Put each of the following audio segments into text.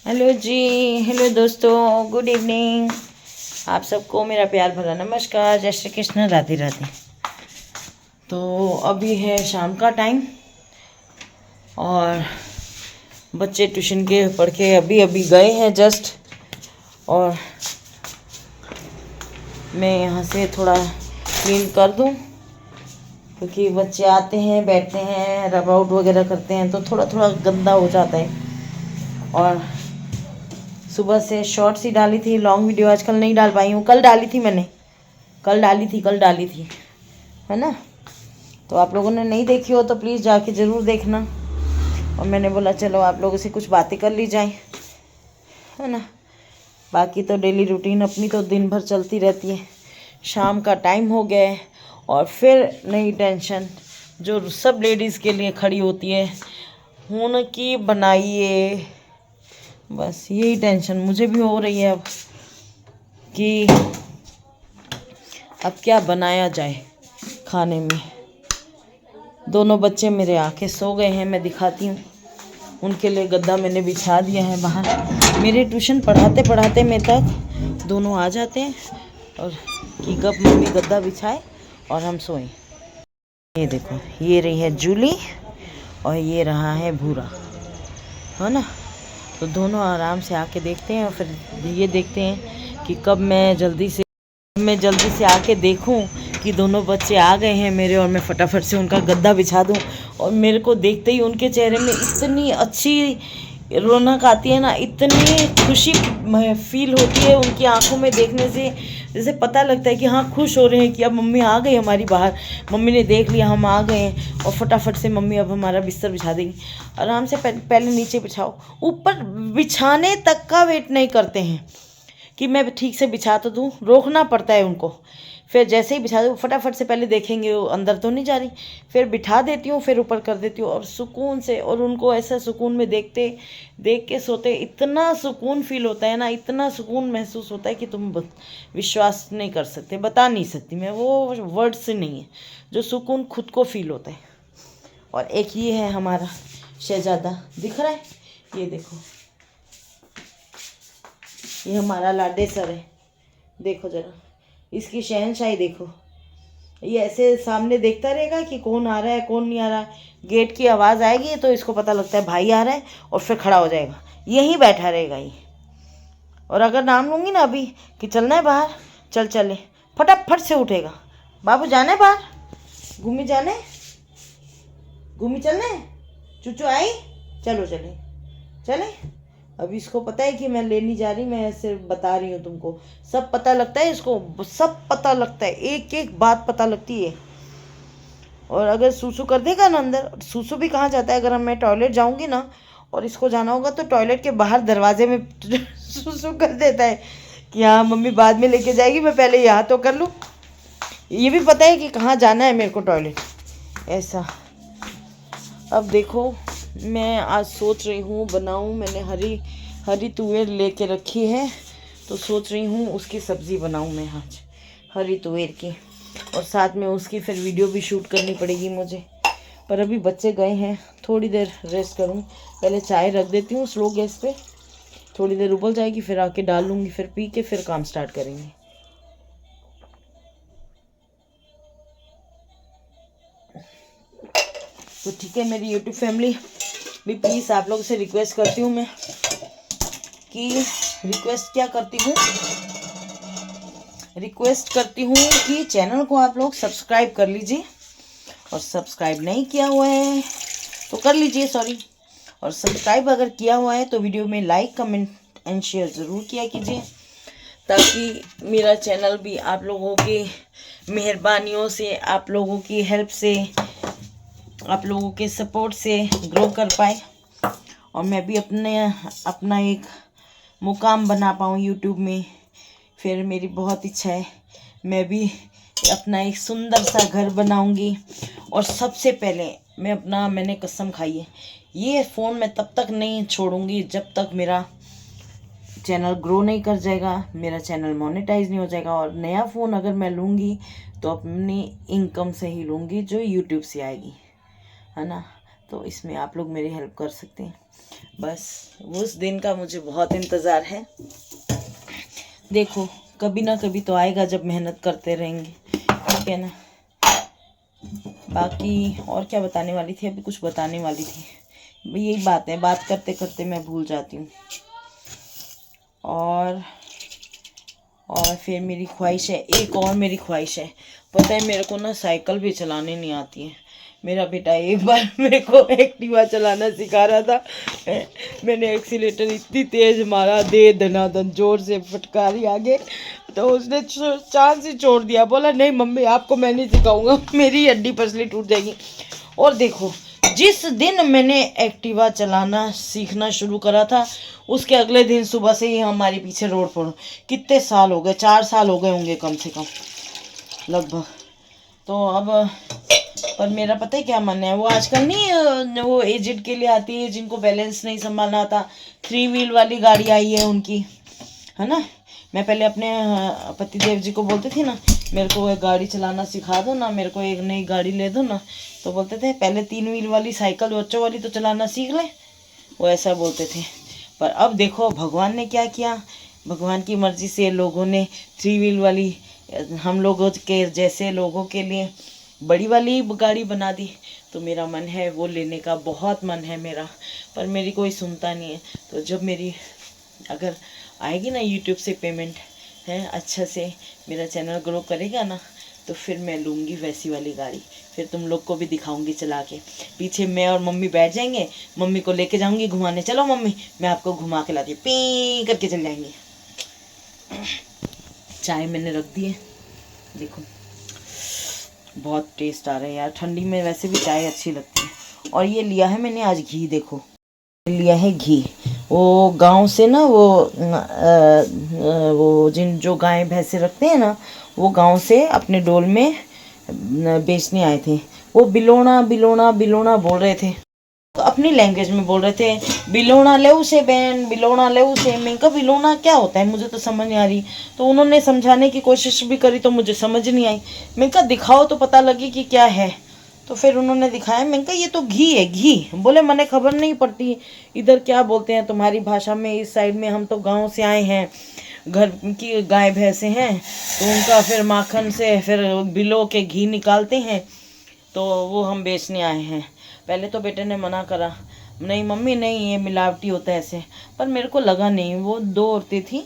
Hello जी। Hello दोस्तों, good evening. आप सबको मेरा प्यार भरा नमस्कार, जय श्री कृष्ण, राधे राधे। तो अभी है शाम का टाइम और बच्चे ट्यूशन के पढ़ के अभी अभी गए हैं जस्ट। और मैं यहाँ से थोड़ा क्लीन कर दूँ क्योंकि बच्चे आते हैं, बैठते हैं, रब आउट वगैरह करते हैं तो थोड़ा थोड़ा गंदा हो जाता है। और सुबह से शॉर्ट्स ही डाली थी, लॉन्ग वीडियो आजकल नहीं डाल पाई हूँ। कल डाली थी मैंने, कल डाली थी, है ना। तो आप लोगों ने नहीं देखी हो तो प्लीज़ जाके ज़रूर देखना। और मैंने बोला चलो आप लोगों से कुछ बातें कर ली जाए, है ना। बाकी तो डेली रूटीन अपनी तो दिन भर चलती रहती है। शाम का टाइम हो गया है और फिर नई टेंशन जो सब लेडीज़ के लिए खड़ी होती है, हुन की बनाइए। बस यही टेंशन मुझे भी हो रही है अब कि अब क्या बनाया जाए खाने में। दोनों बच्चे मेरे आके सो गए हैं, मैं दिखाती हूँ। उनके लिए गद्दा मैंने बिछा दिया है बाहर। मेरे ट्यूशन पढ़ाते पढ़ाते में तक दोनों आ जाते हैं और कि कब मम्मी गद्दा बिछाए और हम सोएं। ये देखो, ये रही है जूली और ये रहा है भूरा, है ना। तो दोनों आराम से आके देखते हैं और फिर ये देखते हैं कि कब मैं जल्दी से आके देखूं कि दोनों बच्चे आ गए हैं मेरे और मैं फटाफट से उनका गद्दा बिछा दूं। और मेरे को देखते ही उनके चेहरे में इतनी अच्छी रौनक आती है ना, इतनी खुशी फील होती है उनकी आंखों में देखने से। जैसे पता लगता है कि हाँ, खुश हो रहे हैं कि अब मम्मी आ गई हमारी बाहर, मम्मी ने देख लिया हम आ गए हैं और फटाफट से मम्मी अब हमारा बिस्तर बिछा देगी। आराम से पहले नीचे बिछाओ, ऊपर बिछाने तक का वेट नहीं करते हैं कि मैं ठीक से बिछा तो दूँ, रोकना पड़ता है उनको। फिर जैसे ही बिछा दूँ फटाफट से पहले देखेंगे वो अंदर तो नहीं जा रही, फिर बिठा देती हूँ, फिर ऊपर कर देती हूँ और सुकून से। और उनको ऐसा सुकून में देख के सोते, इतना सुकून फील होता है ना, इतना सुकून महसूस होता है कि तुम विश्वास नहीं कर सकते, बता नहीं सकती मैं, वो वर्ड से नहीं है जो सुकून खुद को फील होता है। और एक ये है हमारा शहजादा, दिख रहा है, ये देखो, ये हमारा लाडे सर है। देखो जरा इसकी शहनशाही देखो, ये ऐसे सामने देखता रहेगा कि कौन आ रहा है कौन नहीं आ रहा। गेट की आवाज़ आएगी तो इसको पता लगता है भाई आ रहा है और फिर खड़ा हो जाएगा, यहीं बैठा रहेगा ये। और अगर नाम लूँगी ना अभी कि चलना है बाहर, चल चले, फटाफट से उठेगा, बाबू जाना है बाहर, घूमी जाने, घूमी चलने, चूचू आई, चलो चले चले। अब इसको पता है कि मैं लेनी जा रही, मैं सिर्फ बता रही हूँ तुमको। सब पता लगता है इसको, सब पता लगता है, एक एक बात पता लगती है। और अगर सूसू कर देगा ना अंदर, सूसू भी कहाँ जाता है, अगर मैं टॉयलेट जाऊँगी ना और इसको जाना होगा तो टॉयलेट के बाहर दरवाजे में सूसू कर देता है कि हाँ मम्मी बाद में लेके जाएगी, मैं पहले यहाँ तो कर लूँ। ये भी पता है कि कहाँ जाना है मेरे को टॉयलेट, ऐसा। अब देखो मैं आज सोच रही हूँ बनाऊँ, मैंने हरी तुअर लेके रखी है तो सोच रही हूँ उसकी सब्ज़ी बनाऊँ मैं आज, हरी तुअर की। और साथ में उसकी फिर वीडियो भी शूट करनी पड़ेगी मुझे। पर अभी बच्चे गए हैं, थोड़ी देर रेस्ट करूँ, पहले चाय रख देती हूँ स्लो गैस पे, थोड़ी देर उबल जाएगी फिर आके डाल लूँगी, फिर पी के फिर काम स्टार्ट करेंगे। तो ठीक है मेरी यूट्यूब फैमिली भी, प्लीज़ आप लोगों से रिक्वेस्ट करती हूँ मैं कि रिक्वेस्ट करती हूँ कि चैनल को आप लोग सब्सक्राइब कर लीजिए, और सब्सक्राइब नहीं किया हुआ है तो कर लीजिए, सॉरी। और सब्सक्राइब अगर किया हुआ है तो वीडियो में लाइक कमेंट एंड शेयर ज़रूर किया कीजिए, ताकि मेरा चैनल भी आप लोगों की मेहरबानियों से, आप लोगों की हेल्प से, आप लोगों के सपोर्ट से ग्रो कर पाए और मैं भी अपना एक मुकाम बना पाऊँ यूट्यूब में। फिर मेरी बहुत इच्छा है मैं भी अपना एक सुंदर सा घर बनाऊंगी। और सबसे पहले मैंने कसम खाई है, ये फ़ोन मैं तब तक नहीं छोड़ूंगी जब तक मेरा चैनल ग्रो नहीं कर जाएगा, मेरा चैनल मोनेटाइज नहीं हो जाएगा। और नया फ़ोन अगर मैं लूँगी तो अपनी इनकम से ही लूँगी जो यूट्यूब से आएगी, है ना। तो इसमें आप लोग मेरी हेल्प कर सकते हैं। बस उस दिन का मुझे बहुत इंतज़ार है। देखो कभी ना कभी तो आएगा जब मेहनत करते रहेंगे, ठीक है ना। बाकी और क्या बताने वाली थी, अभी कुछ बताने वाली थी, यही बात है, बात करते करते मैं भूल जाती हूँ। और फिर मेरी ख्वाहिश है, एक और मेरी ख्वाहिश है, पता है मेरे को ना साइकिल भी चलाने नहीं आती है। मेरा बेटा एक बार मेरे को एक्टिवा चलाना सिखा रहा था, मैंने एक्सीलेटर इतनी तेज मारा, दे धनाधन जोर से फटकारी आगे, तो उसने चांस ही छोड़ दिया, बोला नहीं मम्मी आपको मैं नहीं सिखाऊंगा, मेरी हड्डी पसली टूट जाएगी। और देखो जिस दिन मैंने एक्टिवा चलाना सीखना शुरू करा था, उसके अगले दिन सुबह से ही हमारे पीछे रोड पर, कितने साल हो गए, 4 साल हो गए होंगे कम से कम लगभग। तो अब पर मेरा पता है क्या मन है, वो आजकल नहीं वो एजेड के लिए आती है जिनको बैलेंस नहीं संभालना आता, 3 व्हील वाली गाड़ी आई है उनकी, है ना। मैं पहले अपने पतिदेव जी को बोलती थी ना, मेरे को एक गाड़ी चलाना सिखा दो ना, मेरे को एक नई गाड़ी ले दो ना, तो बोलते थे पहले 3 व्हील वाली साइकिल बच्चों वाली तो चलाना सीख ले, वो ऐसा बोलते थे। पर अब देखो भगवान ने क्या किया, भगवान की मर्जी से लोगों ने 3 व्हील वाली हम लोगों के जैसे लोगों के लिए बड़ी वाली गाड़ी बना दी। तो मेरा मन है वो लेने का, बहुत मन है मेरा, पर मेरी कोई सुनता नहीं है। तो जब मेरी अगर आएगी ना यूट्यूब से पेमेंट है, अच्छा से मेरा चैनल ग्रो करेगा ना, तो फिर मैं लूँगी वैसी वाली गाड़ी, फिर तुम लोग को भी दिखाऊंगी चला के। पीछे मैं और मम्मी बैठ जाएंगे, मम्मी को लेके जाऊंगी घुमाने, चलो मम्मी मैं आपको घुमा के लाती हूँ, पी करके चल जाएंगे। चाय मैंने रख दी है, देखो बहुत टेस्ट आ रहा है यार, ठंडी में वैसे भी चाय अच्छी लगती है। और ये लिया है मैंने आज घी, देखो लिया है घी, वो गांव से ना वो जिन जो गाय भैंसे रखते हैं ना, वो गांव से अपने डोल में बेचने आए थे। वो बिलोना बिलोना बिलोना बोल रहे थे, तो अपनी लैंग्वेज में बोल रहे थे, बिलोना ले उसे बहन, बिलोना ले उसे। मैं कहा बिलोना क्या होता है, मुझे तो समझ नहीं आ रही। तो उन्होंने समझाने की कोशिश भी करी तो मुझे समझ नहीं आई। मैं कहा दिखाओ तो पता लगे कि क्या है। तो फिर उन्होंने दिखाया, मैंने कहा ये तो घी है, घी। बोले मैंने खबर नहीं पड़ती इधर क्या बोलते हैं तुम्हारी भाषा में, इस साइड में हम तो गाँव से आए हैं, घर की गाय भैंसे हैं, तो उनका फिर माखन से फिर बिलो के घी निकालते हैं, तो वो हम बेचने आए हैं। पहले तो बेटे ने मना करा, नहीं मम्मी नहीं ये मिलावटी होता है ऐसे, पर मेरे को लगा नहीं। वो 2 औरतें थी,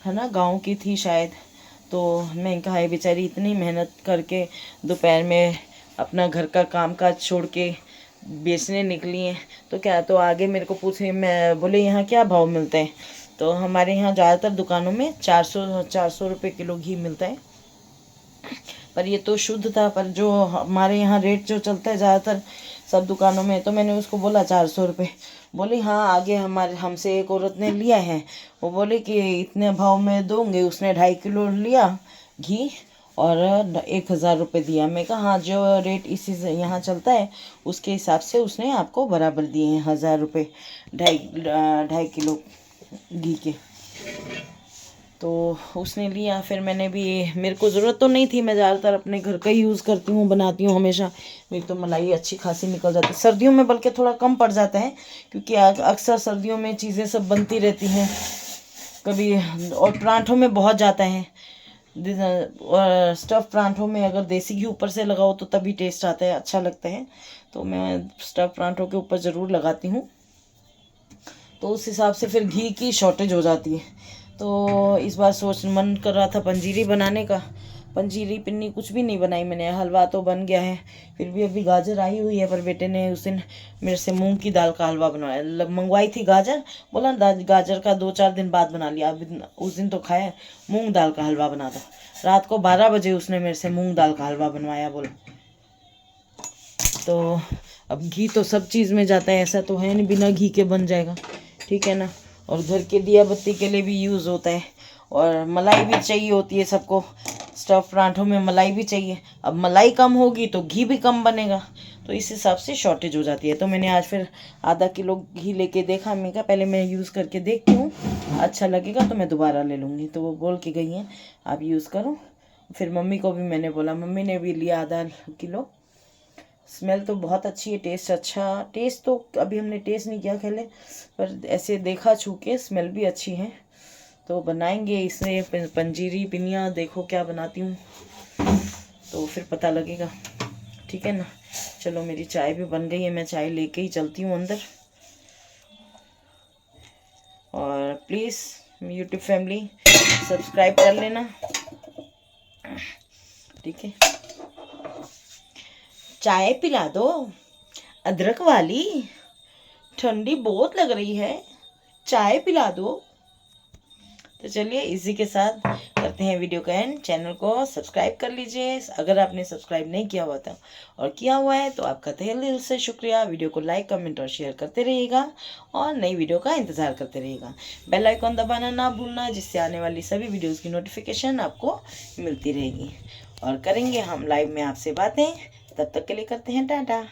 है ना, गांव की थी शायद। तो मैं कहा ये बेचारी इतनी मेहनत करके दोपहर में अपना घर का काम काज छोड़ के बेचने निकली हैं, तो क्या, तो आगे मेरे को पूछे, मैं बोले यहाँ क्या भाव मिलता है। तो हमारे यहाँ ज़्यादातर दुकानों में 400 रुपये किलो घी मिलता है, पर ये तो शुद्ध था। पर जो हमारे यहाँ रेट जो चलता है ज़्यादातर सब दुकानों में, तो मैंने उसको बोला 400 रुपये। बोली हाँ, आगे हमारे हमसे एक औरत ने लिया है, वो बोले कि इतने भाव में दूंगे। उसने 2.5 किलो लिया घी और 1000 रुपये दिया। मैं कहा हाँ, जो रेट इसी से यहाँ चलता है उसके हिसाब से उसने आपको बराबर दिए हैं 1000 रुपये 2.5 किलो घी के। तो उसने लिया, फिर मैंने भी, मेरे को ज़रूरत तो नहीं थी, मैं ज़्यादातर अपने घर का ही यूज़ करती हूँ, बनाती हूँ हमेशा। मेरी तो मलाई अच्छी खासी निकल जाती है। सर्दियों में बल्कि थोड़ा कम पड़ जाता है, क्योंकि अक्सर सर्दियों में चीज़ें सब बनती रहती हैं कभी, और पराठों में बहुत जाता है। और स्टफ़ पराठों में अगर देसी घी ऊपर से लगाओ तो तभी टेस्ट आता है, अच्छा लगता है। तो मैं स्टफ़ पराठों के ऊपर ज़रूर लगाती हूँ, तो उस हिसाब से फिर घी की शॉर्टेज हो जाती है। तो इस बार मन कर रहा था पंजीरी बनाने का, पंजीरी पिन्नी कुछ भी नहीं बनाई मैंने। हलवा तो बन गया है, फिर भी अभी गाजर आई हुई है, पर बेटे ने उस दिन मेरे से मूंग की दाल का हलवा बनवाया। मंगवाई थी गाजर, बोला गाजर का 2-4 दिन बाद बना लिया। अभी उस दिन तो खाया, मूंग दाल का हलवा बना दो। रात को 12 बजे उसने मेरे से मूंग दाल का हलवा बनवाया, बोला। तो अब घी तो सब चीज़ में जाता है, ऐसा तो है नहीं बिना घी के बन जाएगा, ठीक है ना। और घर के दिया बत्ती के लिए भी यूज़ होता है, और मलाई भी चाहिए होती है सबको। स्टफ़ पराठों में मलाई भी चाहिए, अब मलाई कम होगी तो घी भी कम बनेगा, तो इस हिसाब से शॉर्टेज हो जाती है। तो मैंने आज फिर आधा किलो घी लेके देखा, मैं कहा पहले मैं यूज़ करके देखती हूँ, अच्छा लगेगा तो मैं दोबारा ले लूँगी। तो वो बोल के गई हैं आप यूज़ करो। फिर मम्मी को भी मैंने बोला, मम्मी ने भी लिया आधा किलो स्मेल तो बहुत अच्छी है, टेस्ट अच्छा, टेस्ट तो अभी हमने टेस्ट नहीं किया खेले, पर ऐसे देखा छू के स्मेल भी अच्छी है। तो बनाएंगे इसे पंजीरी पिनिया, देखो क्या बनाती हूँ तो फिर पता लगेगा, ठीक है ना। चलो मेरी चाय भी बन गई है, मैं चाय लेके ही चलती हूँ अंदर। और प्लीज़ यूट्यूब फैमिली सब्सक्राइब कर लेना, ठीक है। चाय पिला दो अदरक वाली, ठंडी बहुत लग रही है, चाय पिला दो। तो चलिए इसी के साथ करते हैं वीडियो का एंड। चैनल को सब्सक्राइब कर लीजिए अगर आपने सब्सक्राइब नहीं किया हुआ था, और किया हुआ है तो आपका तहे दिल से शुक्रिया। वीडियो को लाइक कमेंट और शेयर करते रहिएगा और नई वीडियो का इंतज़ार करते रहिएगा। बेल आइकॉन दबाना ना भूलना, जिससे आने वाली सभी वीडियोज़ की नोटिफिकेशन आपको मिलती रहेगी। और करेंगे हम लाइव में आपसे बातें, तब तक के लिए करते हैं टाटा।